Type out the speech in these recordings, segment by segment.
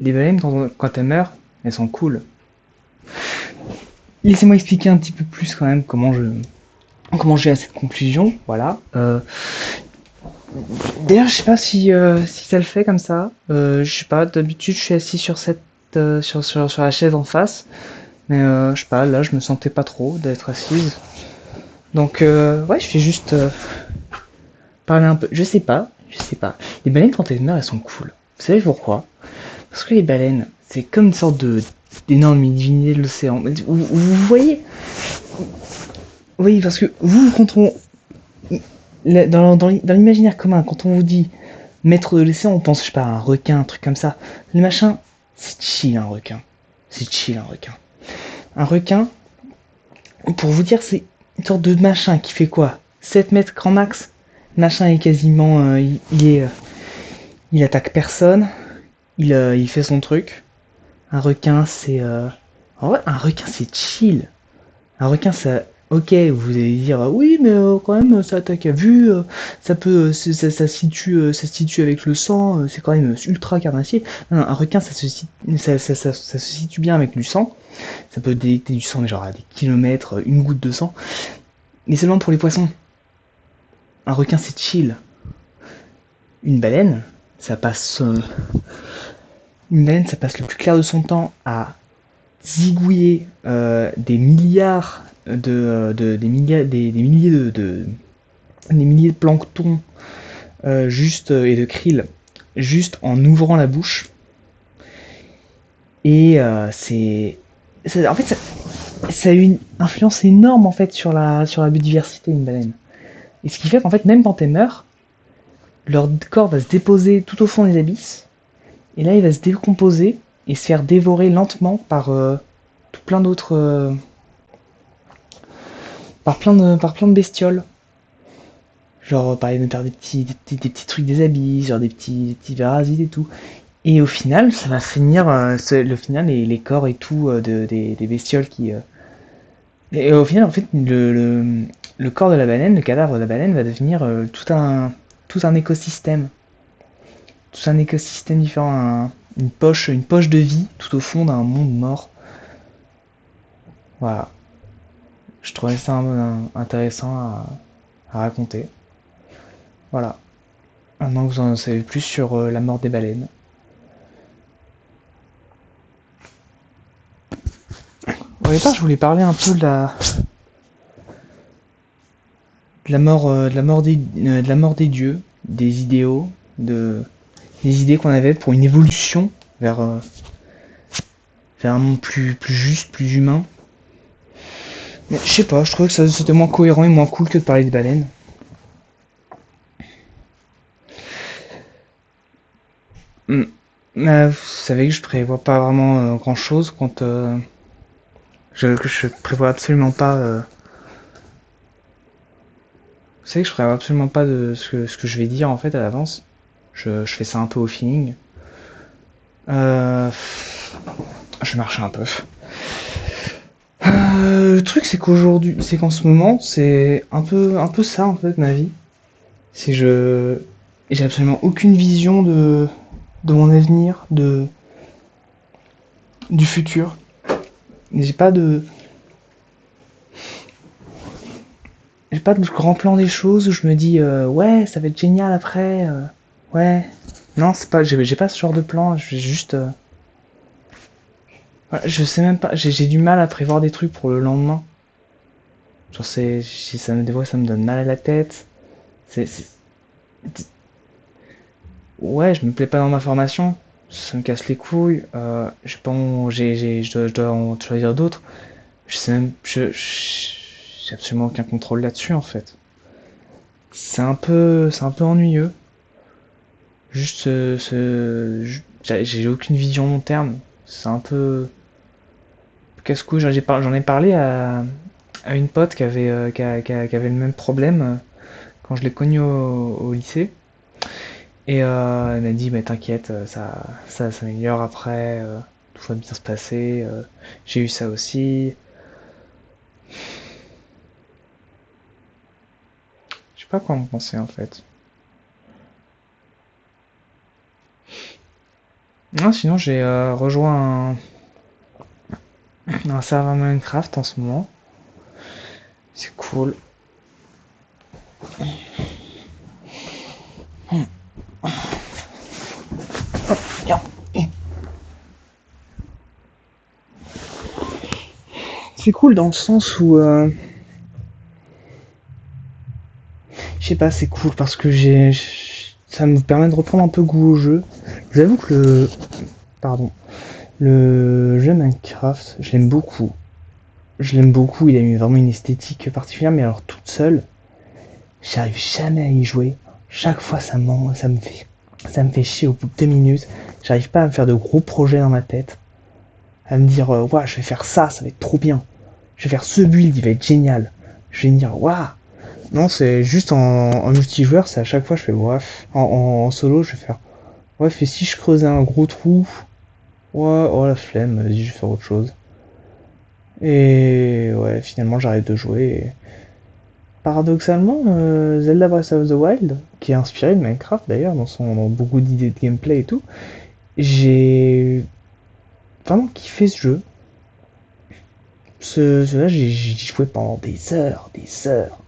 Les baleines, quand elles meurent, elles sont cool. Laissez-moi expliquer un petit peu plus quand même comment j'ai à cette conclusion. Voilà. D'ailleurs, je sais pas si ça le fait comme ça. Je sais pas. D'habitude, je suis assis sur sur la chaise en face, mais je sais pas. Là, je me sentais pas trop d'être assise. Donc ouais, je fais juste parler un peu. Je sais pas. Les baleines quand elles meurent, elles sont cool. Vous savez pourquoi? Parce que les baleines, c'est comme une sorte de d'énorme divinité de l'océan. Vous voyez? Oui, parce que vous, quand on dans l'imaginaire commun, quand on vous dit maître de l'océan, on pense, je sais pas, à un requin, un truc comme ça. Le machin, c'est chill un requin. C'est chill un requin. Un requin, pour vous dire, c'est une sorte de machin qui fait quoi? 7 mètres grand max. Le machin est quasiment, il attaque personne. Il fait son truc. Un requin, c'est, en vrai, un requin, c'est chill. Un requin, ça, ok, vous allez dire, oui, mais quand même, ça attaque à vue, ça peut, ça se situe avec le sang, c'est quand même ultra carnassier. Non, non, un requin, ça se situe bien avec du sang. Ça peut détecter du sang, mais genre à des kilomètres, une goutte de sang. Mais seulement pour les poissons. Un requin, c'est chill. Une baleine, ça passe, une baleine, ça passe le plus clair de son temps à zigouiller des milliers des milliers de plancton et de krill juste en ouvrant la bouche. Et en fait, ça a une influence énorme en fait sur la biodiversité une baleine. Et ce qui fait qu'en fait, même quand elles meurent, leur corps va se déposer tout au fond des abysses. Et là, il va se décomposer et se faire dévorer lentement par tout plein d'autres, par plein de bestioles. Genre, par exemple, faire des petits trucs des abysses, genre des petits parasites et tout. Et au final, ça va finir, le final, les corps et tout des bestioles qui. Et au final, en fait, le corps de la baleine, le cadavre de la baleine va devenir tout un écosystème. Tout un écosystème différent, une poche de vie tout au fond d'un monde mort. Voilà. Je trouvais ça intéressant à raconter. Voilà. Maintenant que vous en savez plus sur la mort des baleines. Au départ, je voulais parler un peu de la mort de la mort des dieux, des idéaux, des idées qu'on avait pour une évolution vers, vers un monde plus juste, plus humain. Mais je sais pas, je trouvais que c'était moins cohérent et moins cool que de parler des baleines. Hmm. Vous savez que je prévois pas vraiment grand chose quand que je prévois absolument pas. Vous savez que je prévois absolument pas de ce que je vais dire en fait à l'avance. Je fais ça un peu au feeling. Euh, je marche un peu. Le truc c'est qu'en ce moment, c'est un peu ça en fait ma vie. C'est j'ai absolument aucune vision de mon avenir, du futur. J'ai pas de, j'ai pas de grand plan des choses où je me dis ouais ça va être génial après. Ouais, non c'est pas, j'ai pas ce genre de plan. J'ai juste, ouais, je sais même pas. J'ai du mal à prévoir des trucs pour le lendemain. Genre des fois ça me donne mal à la tête. C'est, c'est- Ouais, je me plais pas dans ma formation, ça me casse les couilles, j'ai pas en- je dois en choisir d'autres. Je sais même, j'ai absolument aucun contrôle là-dessus en fait. C'est un peu ennuyeux. Juste j'ai aucune vision long terme. C'est un peu casse-couille. J'en ai parlé à une pote qui avait le même problème quand je l'ai connue au lycée. Et elle m'a dit, mais t'inquiète, ça s'améliore après, tout va bien se passer. J'ai eu ça aussi. Je sais pas quoi en penser en fait. Non, sinon j'ai rejoint un serveur Minecraft en ce moment. C'est cool. C'est cool dans le sens où, je sais pas, c'est cool parce que ça me permet de reprendre un peu goût au jeu. J'avoue que pardon, le jeu Minecraft, je l'aime beaucoup. Je l'aime beaucoup, il a vraiment une esthétique particulière, mais alors toute seule, j'arrive jamais à y jouer. Chaque fois, ça me fait chier au bout de 2 minutes. J'arrive pas à me faire de gros projets dans ma tête. À me dire, ouais, je vais faire ça, ça va être trop bien. Je vais faire ce build, il va être génial. Je vais me dire, waouh. Non, c'est juste en multijoueur, c'est à chaque fois, je fais, bref. En solo, je vais faire, ouais, et si je creusais un gros trou, ouais, oh la flemme, vas-y, je vais faire autre chose. Et ouais, finalement, j'arrête de jouer. Et paradoxalement, Zelda Breath of the Wild, qui est inspiré de Minecraft d'ailleurs, dans beaucoup d'idées de gameplay et tout, j'ai vraiment kiffé ce jeu. Là j'y joué pendant des heures, des heures.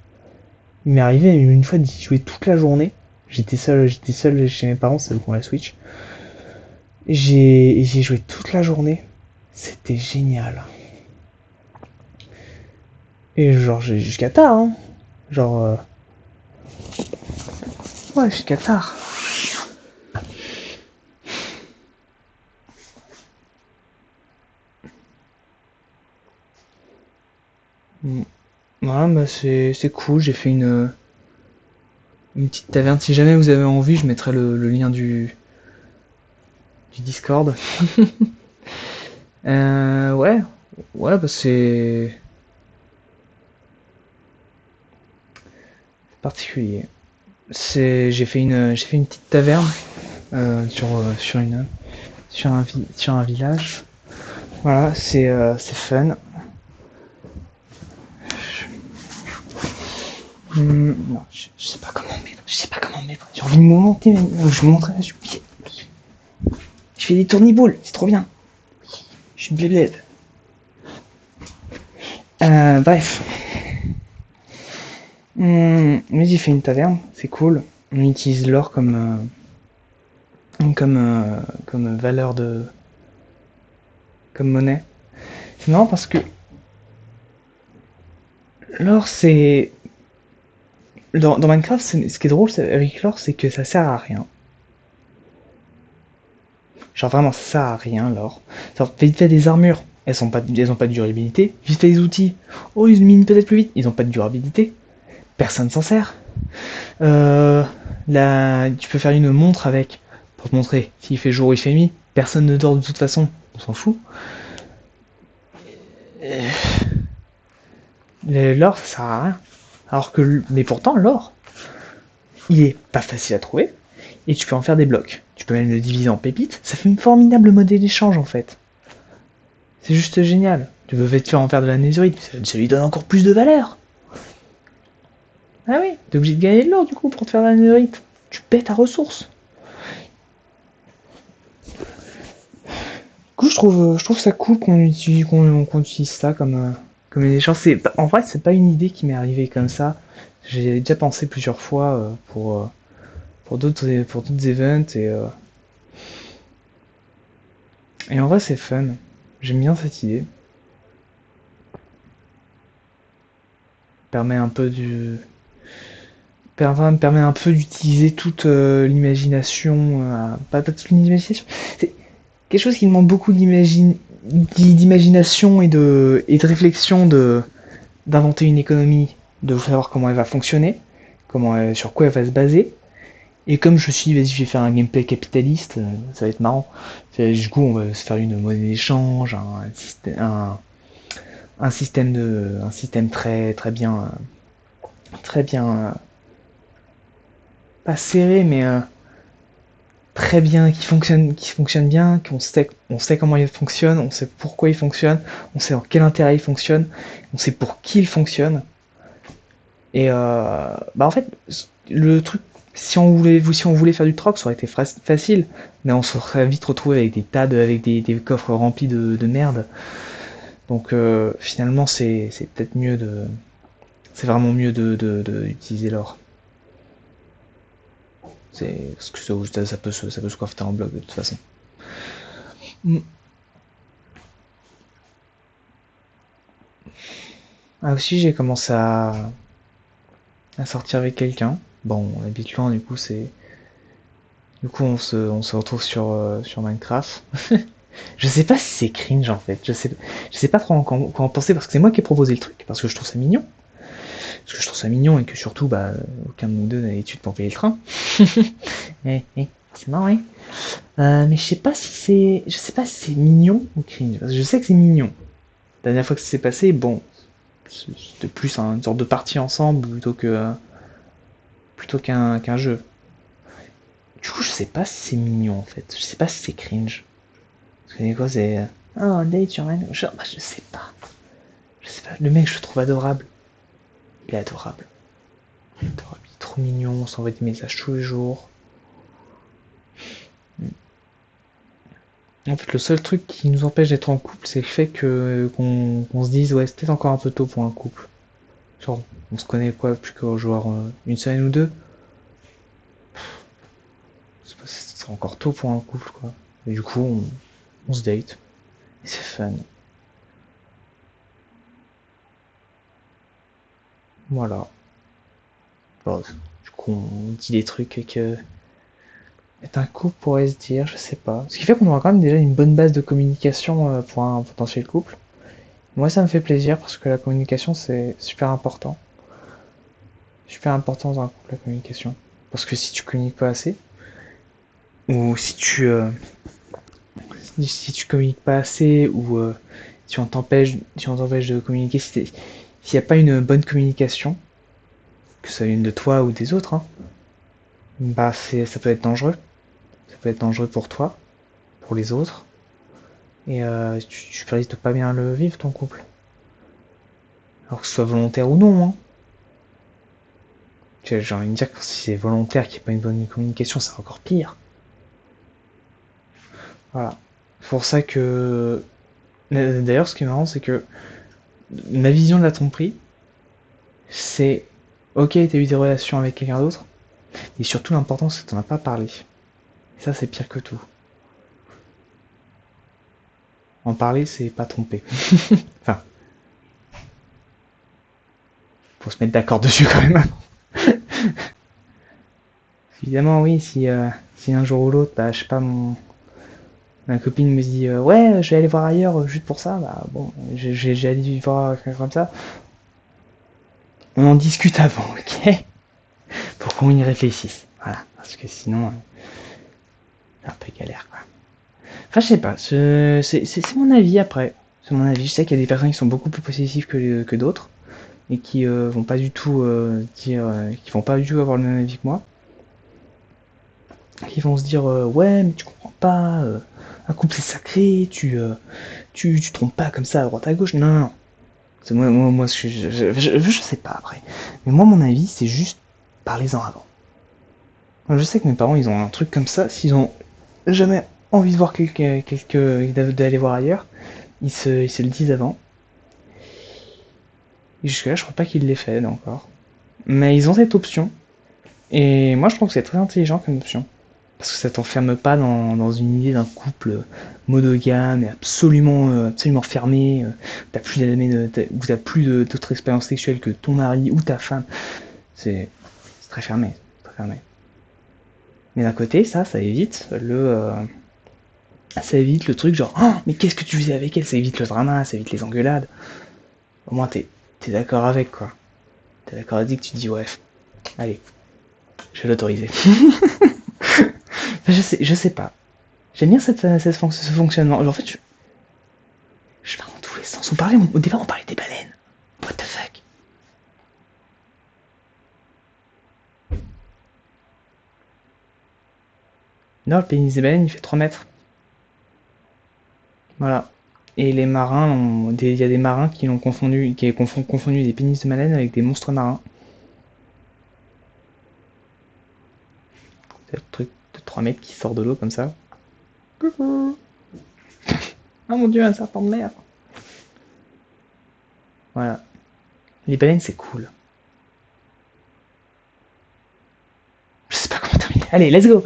Il m'est arrivé une fois d'y jouer toute la journée. J'étais seul chez mes parents, c'est pour la Switch. J'ai joué toute la journée. C'était génial. Et genre, jusqu'à tard, hein. Genre, ouais, jusqu'à tard. Mm. Voilà, bah c'est cool. J'ai fait une petite taverne. Si jamais vous avez envie, je mettrai le lien du Discord. Ouais, ouais, bah c'est particulier. J'ai fait une petite taverne sur un village. Voilà, c'est fun. Non, je sais pas comment mettre. Je sais pas comment mettre. J'ai envie de me monter, mais je vais montrer. Je fais des tourniboules, c'est trop bien. Je suis bled. Bref. Mais j'ai fait une taverne, c'est cool. On utilise l'or comme valeur comme monnaie. C'est marrant parce que l'or, dans Minecraft, ce qui est drôle avec l'or, c'est que ça sert à rien. Genre vraiment, ça sert à rien, l'or. Genre, vite fait des armures, elles ont pas de durabilité. Vite fait des outils, oh, ils minent peut-être plus vite, ils ont pas de durabilité. Personne s'en sert. Euh, tu peux faire une montre avec, pour te montrer s'il fait jour ou il fait nuit. Personne ne dort de toute façon, on s'en fout. L'or, ça sert à rien. Mais pourtant, l'or, il est pas facile à trouver, et tu peux en faire des blocs. Tu peux même le diviser en pépites, ça fait une formidable modèle d'échange en fait. C'est juste génial. Tu peux faire en faire de la netherite, ça lui donne encore plus de valeur. Ah oui, t'es obligé de gagner de l'or du coup pour te faire de la netherite. Tu paies ta ressource. Du coup, je trouve ça cool qu'on utilise ça comme une échange. En vrai, c'est pas une idée qui m'est arrivée comme ça. J'ai déjà pensé plusieurs fois pour d'autres events et en vrai, c'est fun. J'aime bien cette idée. Permet un peu du, permet un peu d'utiliser toute l'imagination, pas toute l'imagination. C'est quelque chose qui demande beaucoup d'imagination et de réflexion d'inventer une économie, de savoir comment elle va fonctionner, sur quoi elle va se baser. Et comme je me suis dit, vas-y, je vais faire un gameplay capitaliste, ça va être marrant. Du coup, on va se faire une monnaie d'échange, un système très bien, pas serré, mais très bien, qui fonctionne bien, on sait comment il fonctionne, on sait pourquoi il fonctionne, on sait en quel intérêt il fonctionne, on sait pour qui il fonctionne. Et bah en fait, le truc Si on voulait faire du troc, ça aurait été facile, mais on se serait vite retrouvé avec des tas de, avec des coffres remplis de merde. Donc finalement, c'est peut-être mieux de, c'est vraiment mieux d'utiliser l'or. C'est parce que ça peut se crafter en bloc de toute façon. Mm. Ah aussi, j'ai commencé à sortir avec quelqu'un. Bon, on habite loin, du coup c'est, du coup on se retrouve sur Minecraft. Je sais pas si c'est cringe en fait. Je sais pas trop quoi en penser parce que c'est moi qui ai proposé le truc parce que je trouve ça mignon. Parce que je trouve ça mignon et que surtout, bah, aucun de nous deux n'a l'étude pour payer le train. C'est marrant, hein. Mais je sais pas si c'est mignon ou cringe. Parce que je sais que c'est mignon. La dernière fois que ça s'est passé, bon, c'était plus une sorte de partie ensemble plutôt qu'un jeu. Du coup, je sais pas si c'est mignon en fait. Je sais pas si c'est cringe. Parce que des fois, c'est oh, un date sur un. Bah, je sais pas. Je sais pas. Le mec, je le trouve adorable. Il est adorable. Il est adorable. Il est trop mignon. On s'envoie des messages tous les jours. En fait, le seul truc qui nous empêche d'être en couple, c'est le fait qu'on se dise, ouais, c'est peut-être encore un peu tôt pour un couple. Genre, on se connaît quoi, plus que genre une semaine ou deux. C'est encore tôt pour un couple, quoi. Et du coup, on se date. Et c'est fun. Voilà. Bon, du coup, on dit des trucs que être un couple pourrait se dire, je sais pas. Ce qui fait qu'on aura quand même déjà une bonne base de communication pour un potentiel couple. Moi, ça me fait plaisir parce que la communication, c'est super important. Super important dans un couple, la communication. Parce que si tu communiques pas assez, ou si tu communiques pas assez, ou si on t'empêche de communiquer, s'il n'y a pas une bonne communication, que ça vienne de toi ou des autres, hein, bah ça peut être dangereux. Ça peut être dangereux pour toi, pour les autres, et tu risques de pas bien le vivre ton couple. Alors que ce soit volontaire ou non, hein. J'ai envie de dire que si c'est volontaire qu'il n'y a pas une bonne communication, c'est encore pire. Voilà. C'est pour ça que. D'ailleurs, ce qui est marrant, c'est que ma vision de la tromperie, c'est ok, t'as eu des relations avec quelqu'un d'autre, et surtout l'important c'est que t'en as pas parlé. Et ça, c'est pire que tout. En parler, c'est pas tromper. Enfin, faut se mettre d'accord dessus quand même. Évidemment, oui, si un jour ou l'autre, bah, je sais pas, ma copine me dit ouais, je vais aller voir ailleurs juste pour ça, bah bon, j'ai allé voir quelqu'un comme ça. On en discute avant, ok? Pour qu'on y réfléchisse. Voilà, parce que sinon, c'est un peu galère, quoi. Enfin, je sais pas, c'est mon avis après. C'est mon avis. Je sais qu'il y a des personnes qui sont beaucoup plus possessives que d'autres et qui vont pas du tout qui vont pas du tout avoir le même avis que moi. Qui vont se dire ouais, mais tu comprends pas, un couple c'est sacré, tu trompes pas comme ça à droite à gauche. Non, non, non. Moi je sais pas après. Mais moi, mon avis, c'est juste parlez-en avant. Moi, je sais que mes parents, ils ont un truc comme ça. S'ils ont jamais envie de voir d'aller voir ailleurs, ils se le disent avant. Et jusque-là, je crois pas qu'ils l'aient fait encore. Mais ils ont cette option. Et moi, je trouve que c'est très intelligent comme option. Parce que ça t'enferme pas dans une idée d'un couple monogame et absolument fermé. Où t'as plus d'autres expériences sexuelles que ton mari ou ta femme. C'est très fermé. Très fermé. Mais d'un côté, ça évite le truc genre, oh, mais qu'est-ce que tu faisais avec elle? Ça évite le drama, ça évite les engueulades. Au moins, t'es d'accord avec, quoi. T'es d'accord avec que tu te dis, ouais, allez, je vais l'autoriser. Je sais pas. J'aime bien ce fonctionnement. En fait, je pars dans tous les sens. Au départ, on parlait des baleines. What the fuck? Non, le pénis des baleines, il fait 3 mètres. Voilà. Et les marins, il y a des marins qui ont confondu des pénis de baleine avec des monstres marins. C'est le truc de 3 mètres qui sort de l'eau comme ça. Coucou. Oh mon dieu, un serpent de mer. Voilà. Les baleines, c'est cool. Je sais pas comment terminer. Allez, let's go.